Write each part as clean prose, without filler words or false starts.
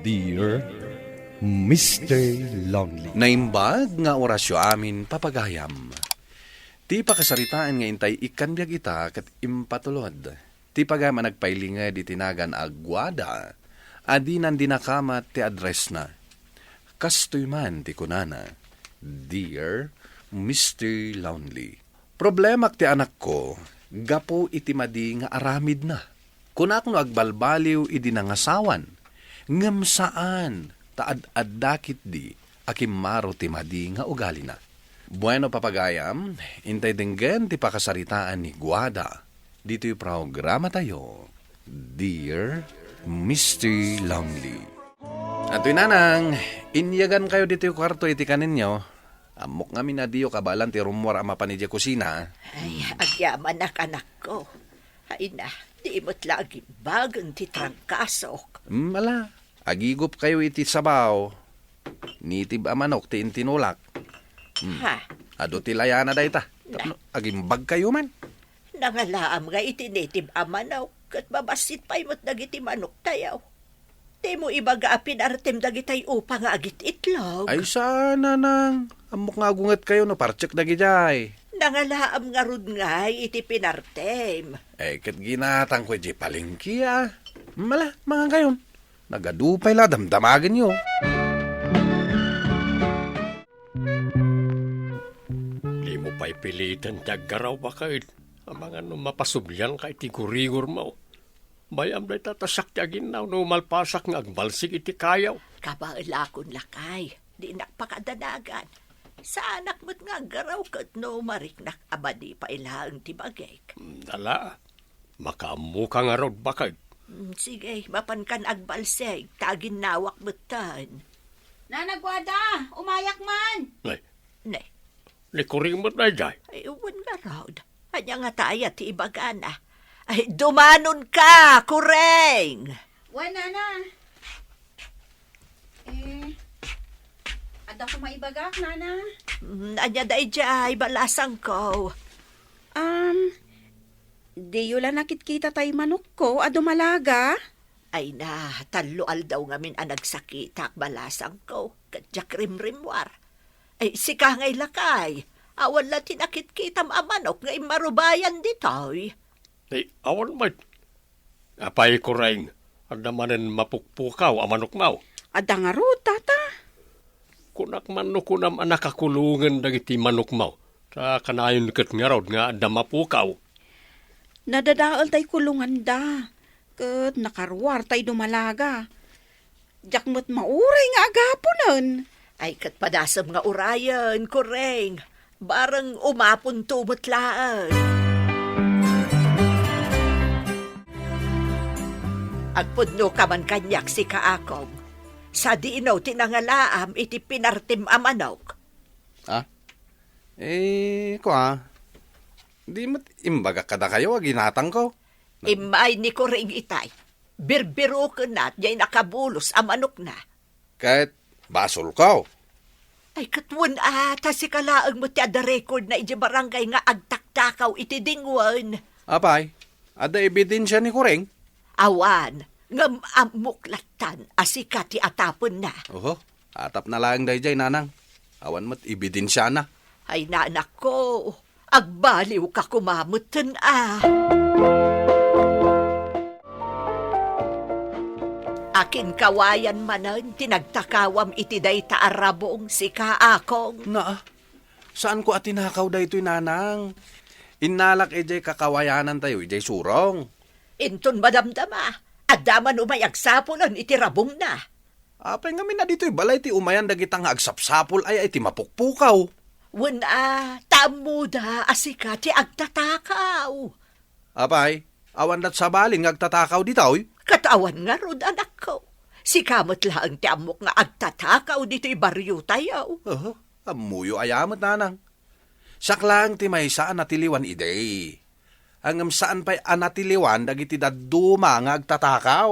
Dear Mr. Lonely. Naimbag nga orasyo amin papagayam. Ti pakasaritaan nga intay ikan biyag ita kat impatulod. Ti pagama nagpailinga di tinagan agwada. Adi nan dinakamat ti address na. Kastoy man ti kunana. Dear Mr. Lonely. Problema ti anak ko, gapo iti madi nga aramid na. Kunak no agbalbaliw idi nangasawan. Ngam saan taad-addakit di akimaro ti madi nga ugali na. Bueno papagayam, intay denggen ti pakasaritaan ni Guada. Dito yung programa tayo, Dear Mr. Lonely. At nanang, inyagan kayo dito yung kwarto iti kanin nyo. Amok nga minadiyo kabalan ti rumor ama pa ni Diya kusina. Ay, agyaman anak ko. Ay na, di mo't lagi bagang ti trangkasok. Mala, agigop kayo iti sabaw. Nitib amanok ti intinulak. Ha? Ado ti layana da ita. Agimbag kayo man. Nangalaam nga itinitib amanaw, kat babasit pa imot dagiti manok tayaw. Di mo ibaga pinartem dagitay upang agit itlog. Ay sana nang. Amok nga gungat kayo no parchek dagijay. Nangalaam nga rud nga iti pinartem. Kat ginatang ko di palengki Mala, mga gayon. Nagadupay la, damdamagin nyo. Di mo pa'y pilitan daggaraw ba kayo? Ang mga mapasubyan kay ti kurigor mo. Bayam day tatasak ti aginaw no malpasak nga agbalsig iti kayaw. Kabailakon lakay, di nakpakadanagan. Sa anak mo't nga garaw kat no mariknak abadi pa ilang tibagek. Dala, makaamu ka nga rod ba kayo? Sige, mapan kan agbalseg, tagin nawak betan. Nanagwada, umayak man. Ay, Ne, likuring mo na jay. ay uwan nga raw. Anya nga tayo ti ibagana. Ay, dumanon ka, kureng! Wala na. Ada ko maibagak, nana. Anya da ijay, balasang ko. Di yula nakit-kita tay manok ko, ado malaga. Ay na, talual daw ngamin ang nagsakitak balasang ko. Kadyak rimrimwar. Ay, sika ngay lakay. Awan la tinakit-kitam amanok nga imarubayan ditoy. Ay, awan mo. Apay ko rin. Ang namanin mapukpukaw amanok mau. Ada nga ro, tata. Kunak manok kunam anakakulungan dagiti manok mau. Sa kanayon kat nga raw nga ada mapukaw. Nadadaal tay kulungan da. Kat nakarwar tay dumalaga. Jak mo't mauray nga agaponan. Ay, kat padasam nga urayan, kureng. Barang umapon tumutlaan. Agpudno ka man kanyak si kaakong. Sa diinaw tinangalaam iti pinartim amanok. Di mo't imbaga kada kayo, ginatang ko. Imay ni kureng itay. Birbiro ka na at yay nakabulos amanok na. Kahit basol ka. Ay, katwan ata si kalaang mo ti ada record na iti barangay nga agtaktakaw iti dingwan. Apay, ada ebidensya ni Kureng. Awan, ngam amuklatan asika ti atapon na. Oho, atap na lang dayjay nanang. Awan mo't ebidensya na. Ay, nanak ko, agbaliw ka kumamutan Akin kawayan manan, tinagtakawam iti day taarabong si kaakong. Saan ko atinakaw da ito'y nanang? Inalak ejay kakawayanan tayo, ejay surong. Inton madamdama, adaman umayag sapulan iti rabong na. Apay nga na dito'y balay ti umayan dagitang agsapsapol ay ti mapukpukaw. Tamuda asika ti agtatakaw. Apay, awan dat sa balin agtatakaw dito'y. Katawan nga rod, anak ko. Si kamot lang ti amok nga agtatakaw dito'y baryo tayo. Amuyo ayamot nanang. Saklang ti may saan natiliwan iday. Hanggang saan pa'y anatiliwan dagiti daduma nga agtatakaw.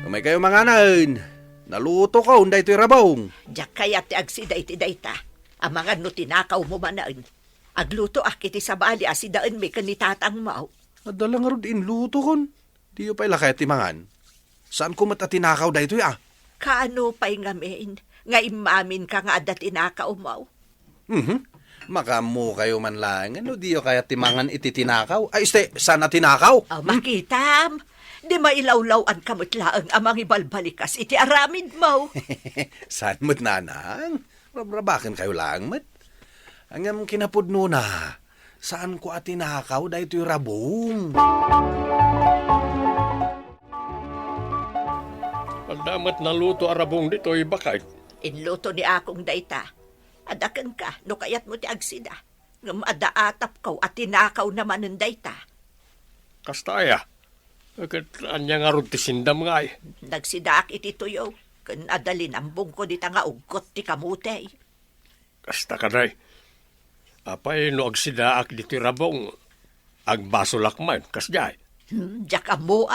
Umay kayo mga nan. Naluto ka, unday ito'y rabong. Diyak kaya ti agsiday ti dayta. Ang mga no tinakaw mo manaan. Agluto akiti sa bali asidaan may kanitatang mau. Adala nga rin inluto kon. Di yung paila kaya timangan. Saan ko matatinakaw da ito ya? Kaano pa'y ngamin? Nga imamin ka nga adat inakaw mo. Makamu kayo man lang. Ano di yung kaya timangan ititinakaw? Ay, sana tinakaw? Makitam, di mailawlawan kamot laang amang ibalbalikas iti aramid mo. Saan mo't nanang? Rabrabakan kayo lang, mat. Ang kinapudno na. Saan ko atinakaw da ito yung rabong? Damat naluto arabong dito bakit? Inluto ni akong dayta. Adakan ka, no kayat mo ti agsida. Ngam adaatap kaw at tinakaw naman ng dayta. Kastaya. Agad anya nga ron ti sindam nga eh. Nagsidaak iti tuyo. Kan adalin ang bungko di nga ugot ti kamutay. Kasta ka day. Apay no agsidaak dito rabong. Agbasolak man, kasjay. Diyak mo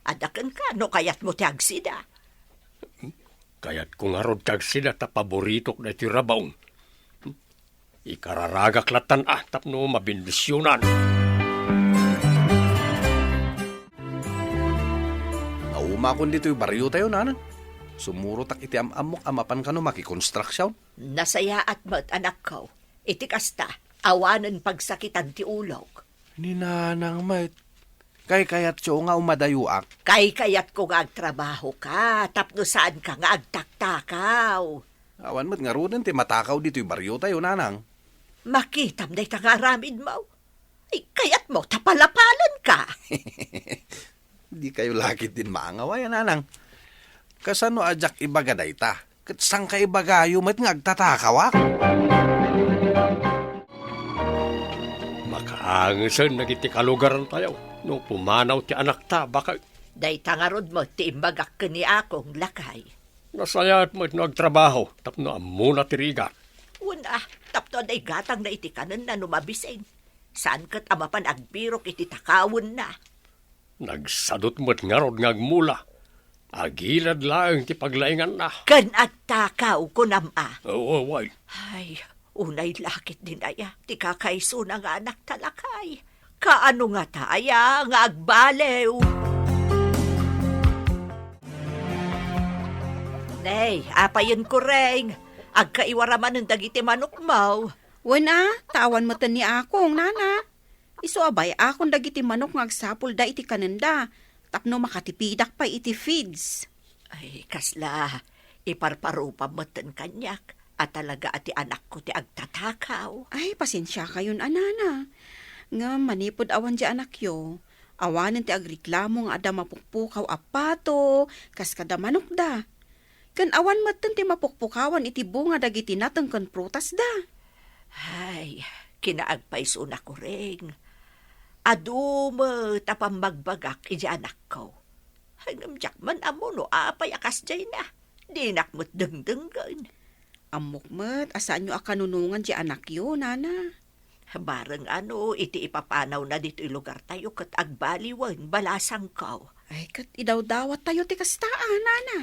Adakan ka, no kayat mo ti agsida. Kaya't kung arod kag sila ta paboritok na iti rabaong. Ikararagak latan tapno mabindisyonan. Naumakon dito yung baryo tayo, nanan. Sumuro tak iti amok amapan ka no makikonstruksyon. Nasaya at mat anak ko. Iti kasta, awanan pagsakitan ti ulog. Ni nanang mait. Kayat siyo nga umadayuak. Kayat ko nga agtrabaho ka, tapno saan ka nga agtaktakaw. Awan mo't nga rin ti matakaw dito yung baryo tayo, nanang. Makitam na itangaramid mo. Ay, kayat mo, tapalapalan ka. Di kayo lakit din maangaway, nanang. Kasano ajak ibagaday ta? Kat sang ka ibagayo mo't nga agtatakawak? Makaangisan nagiti kalugaran tayo. No pumanaw ti anak ta, baka Day tangarod mo, ti imbagak ka ni akong lakay. nasayat mo ito nagtrabaho, tapno amuna ti riga. Una, tapno day gatang na iti kanan na numabising. Saan kat amapan agbirok iti takawon na. Nagsadot mo't ngarod ngagmula. Agilad lang ti paglaingan na. Kan agtakaw ko nama. Oo, way. Ay, unay lakit din aya, ti kakaiso na nga anak talakay. Kaano nga taya nga agbalew? Nay, apayon ko reng. Agkaiwaraman ng dagiti manok mo. Wena, tawan mo ni akong, nana. Iso abay, akong dagiti manok ngagsapol da iti kananda. Tapno makatipidak pa iti feeds. Ay, kasla, iparparupa mo ten kanyak. At talaga ati anak ko ti agtatakaw. Ay, pasensya kayon, anana. Nga manipod awan di anak yo. Awanan ti agreklamo nga ada mapukpukaw apato, kas kada manok da. Kan awan matan ti mapukpukawan iti bunga dagiti nateng kan prutas da. Ay, kinaagpaiso na ko ring. Adumo tapang magbagak iti anak ko. Hangam jak man amo no apay akas jay na. Di nakmut dengdenggan. Amok met, asaan nyo akanunungan di anak yo, nana? Bareng iti ipapanaw na dito lugar tayo kat agbaliwan balasang ko. Ay, kat idaw-dawat tayo ti kastaan, nana.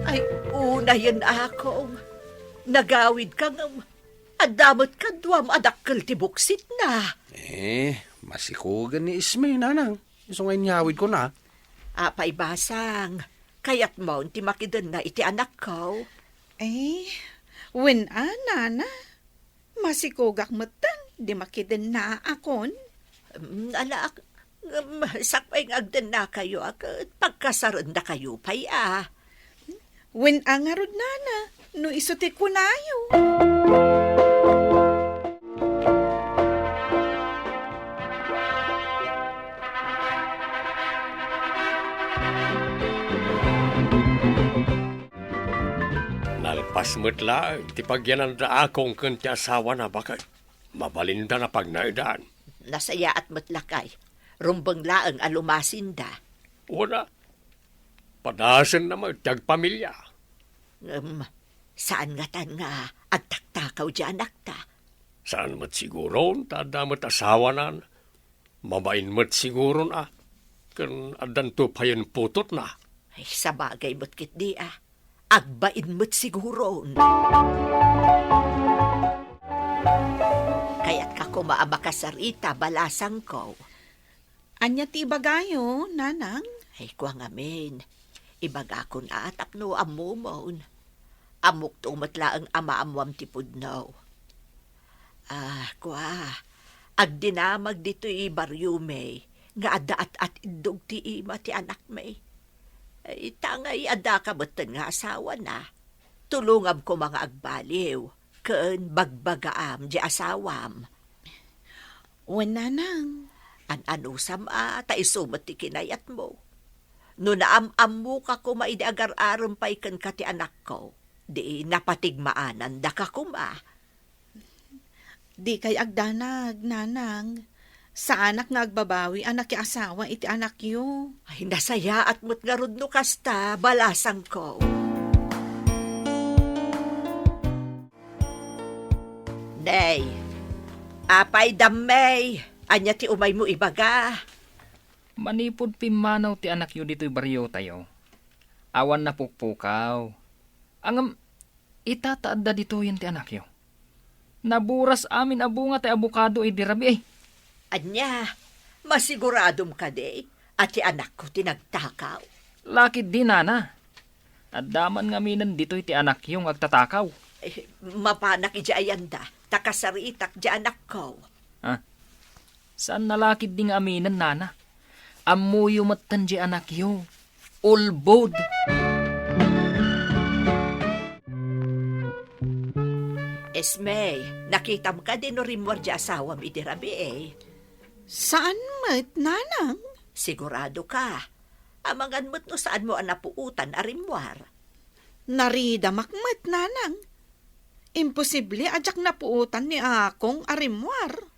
Ay, una yan akong. Nagawid ka ng adamot ka duwam adakkel ti buksit na. Masikugan ni Ismay, nanang. Iso nga inyawid ko na. Apay basang, kayat mo ti makidan na iti anak ko. Ay, wen nana. Masikogak matan, di makiden na akon. Anak, sakpay agdan na kayo at pagkasaran na kayo pay Wen angarod nana, no isuti ko nayo. Nalpas mo't lang, ti pagyanan da akong kanti asawa na bakit. Mabalinda na pag naidaan. Nasaya at matlakay, rumbang laang alumasinda. Una, padasan naman, tagpamilya. Saan nga tan nga agtaktakaw di anak ta? Saan mat siguro, tada mat asawa na. Mabain mat siguro na. Kan adan to payan putot na. Ay, sa bagay mo't kit di agbain mo't siguro. kumaa makasarita balasang ko. Anya ti bagayo, nanang? Ay, kwa ngamin. Ibaga ko na tapno amumon. Amok tumatla ang ama-amwam ti pudnaw. Kwa. Agdinamag dito baryume. Nga adaat at indog ti ima ti anak may. Ay, tangay ada ka batan nga asawa na. Tulungam ko mga agbaliw. Ken bagbagaam di asawam. Wen, nanang. Anusam ta isumat ti kinayat mo. No naam-am mo ka kumaidi agar-arampay kan ka ti anak ko, di napatigmaanan da ka kuma. Di kay agdanag, nanang. Sa anak nga agbabawi, anak ki asawa, iti anak yo. Ay, nasaya at mo't nga rod no kasta, balasang ko. Nay, apay damay, anya ti umay mo ibaga. Manipod pimanaw ti anak yu dito'y baryo tayo. Awan na pukpukaw. Angam, itataadda dito yan ti anak yu. Naburas amin abunga ti abukado dirabi eh. Anya, masiguradom ka de, at ti anak ko tinagtakaw. Lakid di nana. Addaman nga minan dito'y ti anak yung agtatakaw. Mapanak ija ayanda, takasaritak di anak ko. Saan nalakid ding aminan nana? Amuyo matan di anak yu. Ulbod. Esme, nakitam ka din no rimwar di asawam idirabi eh. Saan met, nanang? Sigurado ka. Amangan mo't no saan mo anapuutan arimwar. Narida makmet, nanang. Imposible ajak na puutan ni akong arimwar.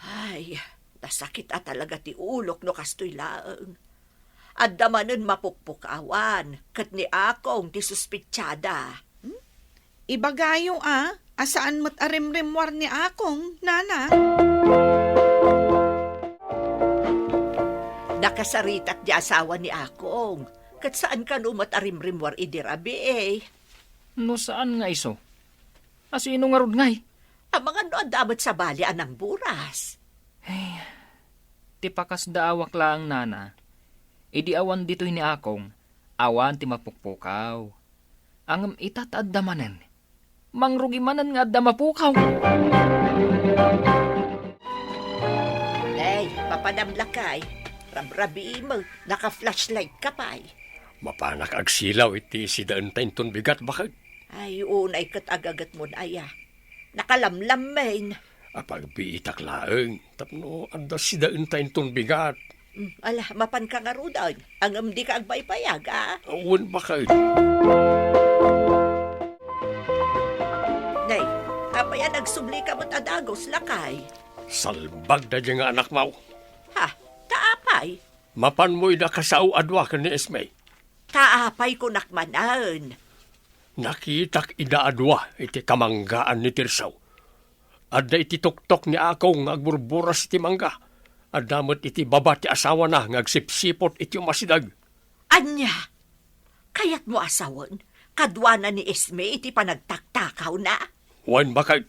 Ay, nasakit talaga ti ulok no kastoy laeng. Adamanen mapukpukawan, kat ni akong ti suspitsada. Ibagayo asaan mat arimrimwar ni akong, nana? Nakasaritat di asawa ni akong, kat saan ka numat arimrimwar idirabi eh. No saan nga iso? Asino nga rod ngay? Ang mga no damat sa bali anang buras. Ti pakas daawak lang nana. Idi awan dito'y ni akong, awan ti mapukpukaw. Ang itataadamanen, mangrugimanan nga adda mapukaw. Ay, papadamlakay. Rabrabi mo, naka-flashlight ka pa'y. Mapanak agsilaw iti sidaan tainton bigat bakit? Ay, unay kat agagat mo na aya. Nakalamlam main. Apag biitak laeng, tapno anda sidaan tainton bigat. Ala, mapan ka nga rudan. Ang amdi ka agbaypayag, Awan bakit? Nay, kapaya nagsubli ka mo't adagos lakay. Salbag na dyan nga anak mo. Ha, taapay. Mapan mo ida kasao adwa ka ni Esme. Taapay ko nakmanan. Nakitak ida adwa iti kamanggaan ni Tirsaw. Adda iti tuktok ni akong agburburas iti mangga. Adamot iti baba ti asawa na ngagsipsipot iti umasidag. Anya, kayat mo asawan, kadwana ni Esme iti panagtaktakaw na. Wan bakit?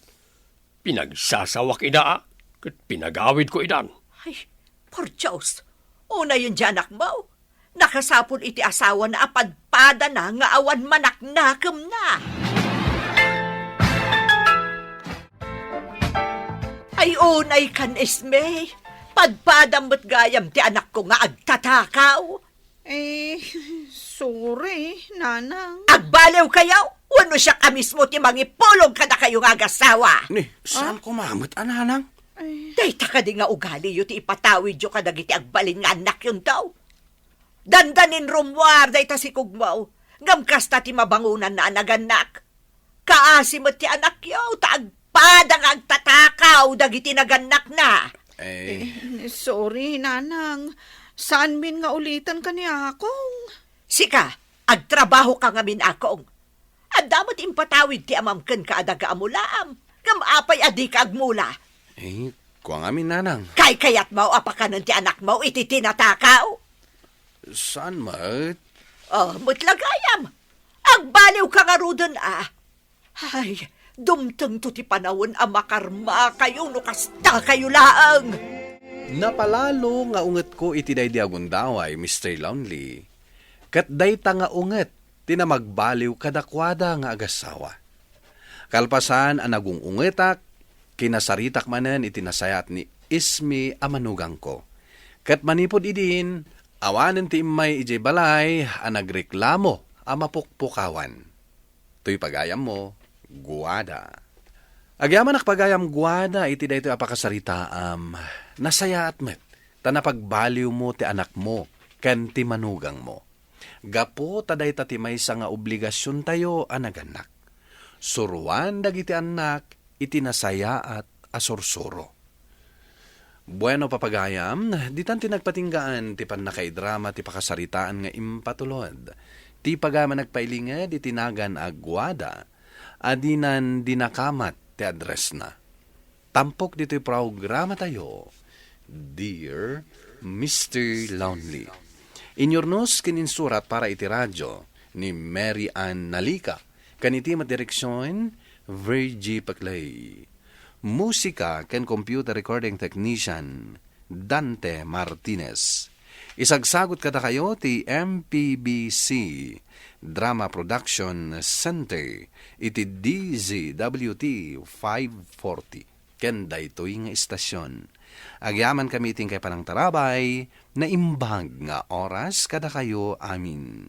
Pinagsasawak ida kat pinagawid ko idan. Ay, por Diyos, una yun dyan anak mo. Nakasapon iti asawa na apadpada na nga awan manaknakam na. Ay, unay kan Esme. Padpadam mo't gayam ti anak ko nga agtatakaw. Sorry, nanang. Agbalew kayaw? Wano siya ka mismo ti mangipulog ka na kayo nga agasawa. Ni, saan kumamot, ananang? Dayta ka di nga ugali yu ti ipatawid yu ka dagiti agbalin nga anak yun daw. Dandanin rumwar dayta si kugmaw. Ngam kasta ti mabangunan na naganak. Kaasi mo ti anak yaw, taagpadang agtatakaw dagiti naganak na. Sorry, nanang. Saan min nga ulitan ka ni akong? Sika, agtrabaho ka nga min akong. Adamot impatawid ti amamken ka adaga amulaam. Ngam apay adi ka agmula. Kuwang amin nanang. Kay kayat mo apakanan ti anak mo iti tinatakaw. Saan mat? Mutlagayam. Agbaliw ka nga rudon Ay, Dumteng to ti panawon a makarma kayo no kasta kayo laang. Napalalo nga unget ko iti day di agundaway, Mr. Lonely. Kat day ta nga unget, tinamagbaliw kadakwada nga agasawa. Kalpasan ang nagungungetak, kinasaritak manen itinasayat ni Ismi amanugang ko. Kat manipod idin, awanen ti imay ijay balay, ang nagreklamo amapukpukawan. To'y pagayam mo, guwada. Agyaman pagayam guwada, iti da ito apakasarita nasaya at met, tanapagbaliw mo ti anak mo, ken ti manugang mo. Gapo taday ta ti maysa nga obligasyon tayo anaganak. Suruan dagiti anak, itinasaya at asursuro. Bueno papagayam, di tanti nagpatinggaan ti panakaidrama ti pakasaritaan nga impatulod. Ti pagama nagpailinged itinagan agwada, adinan dinakamat ti address na. Tampok dito'y programa tayo, Dear Mr. Lonely. Inyornos kininsurat para iti radyo ni Mary Ann Nalika, kaniti matireksyon Virgie Paclay. Musika ken computer recording technician Dante Martinez. Isagsagot kada kayo ti MPBC Drama Production Center iti DZWT 540 ken daytoy nga istasyon. Agyaman kami ting kay panang tarabay na imbag nga oras kada kayo amin.